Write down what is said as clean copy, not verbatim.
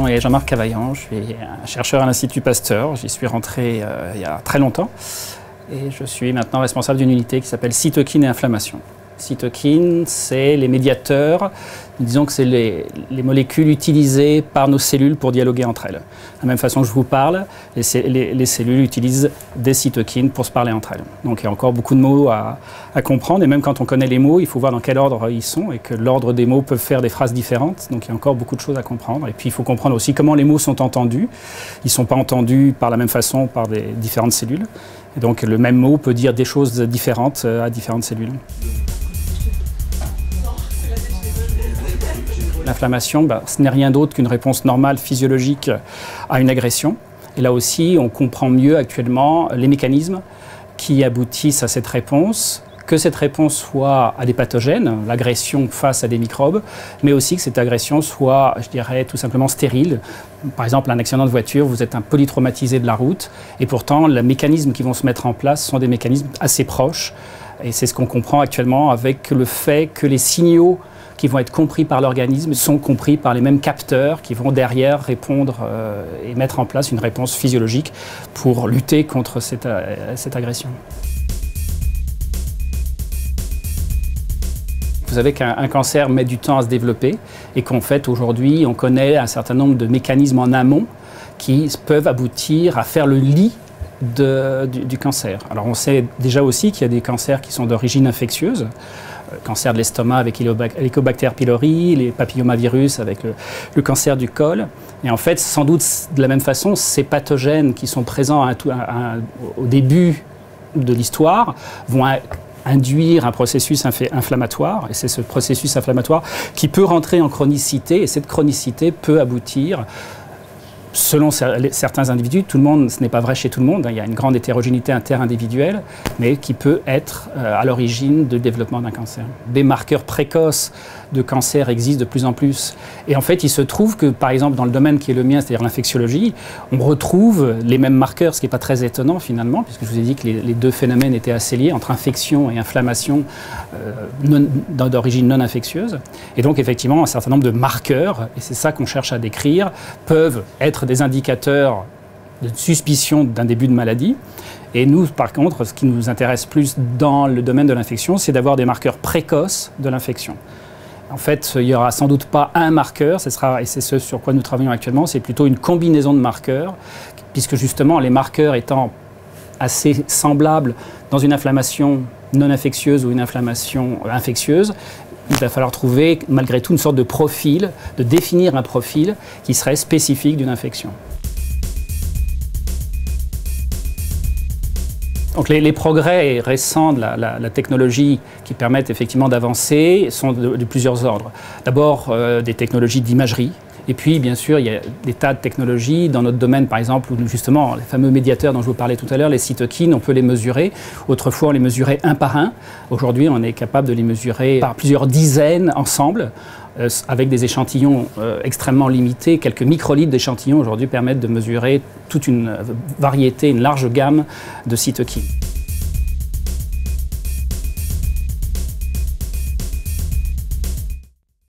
nom est Jean-Marc Cavaillant, je suis un chercheur à l'Institut Pasteur, j'y suis rentré il y a très longtemps et je suis maintenant responsable d'une unité qui s'appelle cytokines et inflammation. Cytokines, c'est les médiateurs, disons que c'est les molécules utilisées par nos cellules pour dialoguer entre elles. De la même façon que je vous parle, les cellules utilisent des cytokines pour se parler entre elles. Donc il y a encore beaucoup de mots à comprendre, et même quand on connaît les mots, il faut voir dans quel ordre ils sont, et que l'ordre des mots peut faire des phrases différentes, donc il y a encore beaucoup de choses à comprendre. Et puis il faut comprendre aussi comment les mots sont entendus. Ils ne sont pas entendus par la même façon par des différentes cellules, et donc le même mot peut dire des choses différentes à différentes cellules. L'inflammation, ce n'est rien d'autre qu'une réponse normale physiologique à une agression. Et là aussi, on comprend mieux actuellement les mécanismes qui aboutissent à cette réponse, que cette réponse soit à des pathogènes, l'agression face à des microbes, mais aussi que cette agression soit, je dirais, tout simplement stérile. Par exemple, un accident de voiture, vous êtes un polytraumatisé de la route, et pourtant, les mécanismes qui vont se mettre en place sont des mécanismes assez proches. Et c'est ce qu'on comprend actuellement avec le fait que les signaux qui vont être compris par l'organisme sont compris par les mêmes capteurs qui vont derrière répondre et mettre en place une réponse physiologique pour lutter contre cette agression. Vous savez qu'un cancer met du temps à se développer et qu'en fait aujourd'hui on connaît un certain nombre de mécanismes en amont qui peuvent aboutir à faire le lit du cancer. Alors on sait déjà aussi qu'il y a des cancers qui sont d'origine infectieuse, cancer de l'estomac avec Helicobacter pylori, les papillomavirus avec le cancer du col. Et en fait, sans doute de la même façon, ces pathogènes qui sont présents au début de l'histoire vont induire un processus inflammatoire, et c'est ce processus inflammatoire qui peut rentrer en chronicité, et cette chronicité peut aboutir, selon certains individus, tout le monde, ce n'est pas vrai chez tout le monde, il y a une grande hétérogénéité interindividuelle, mais qui peut être à l'origine du développement d'un cancer. Des marqueurs précoces de cancer existent de plus en plus. Et en fait, il se trouve que, par exemple, dans le domaine qui est le mien, c'est-à-dire l'infectiologie, on retrouve les mêmes marqueurs, ce qui n'est pas très étonnant finalement, puisque je vous ai dit que les deux phénomènes étaient assez liés, entre infection et inflammation d'origine non infectieuse. Et donc, effectivement, un certain nombre de marqueurs, et c'est ça qu'on cherche à décrire, peuvent être des indicateurs de suspicion d'un début de maladie. Et nous, par contre, ce qui nous intéresse plus dans le domaine de l'infection, c'est d'avoir des marqueurs précoces de l'infection. En fait, il n'y aura sans doute pas un marqueur, et c'est ce sur quoi nous travaillons actuellement, c'est plutôt une combinaison de marqueurs, puisque justement les marqueurs étant assez semblables dans une inflammation non infectieuse ou une inflammation infectieuse, il va falloir trouver malgré tout une sorte de profil, de définir un profil qui serait spécifique d'une infection. Donc les progrès récents de la technologie qui permettent effectivement d'avancer sont de plusieurs ordres. D'abord des technologies d'imagerie, et puis bien sûr il y a des tas de technologies dans notre domaine, par exemple, où justement les fameux médiateurs dont je vous parlais tout à l'heure, les cytokines, on peut les mesurer. Autrefois on les mesurait un par un, aujourd'hui on est capable de les mesurer par plusieurs dizaines ensemble, avec des échantillons extrêmement limités. Quelques microlitres d'échantillons aujourd'hui permettent de mesurer toute une variété, une large gamme de cytokines.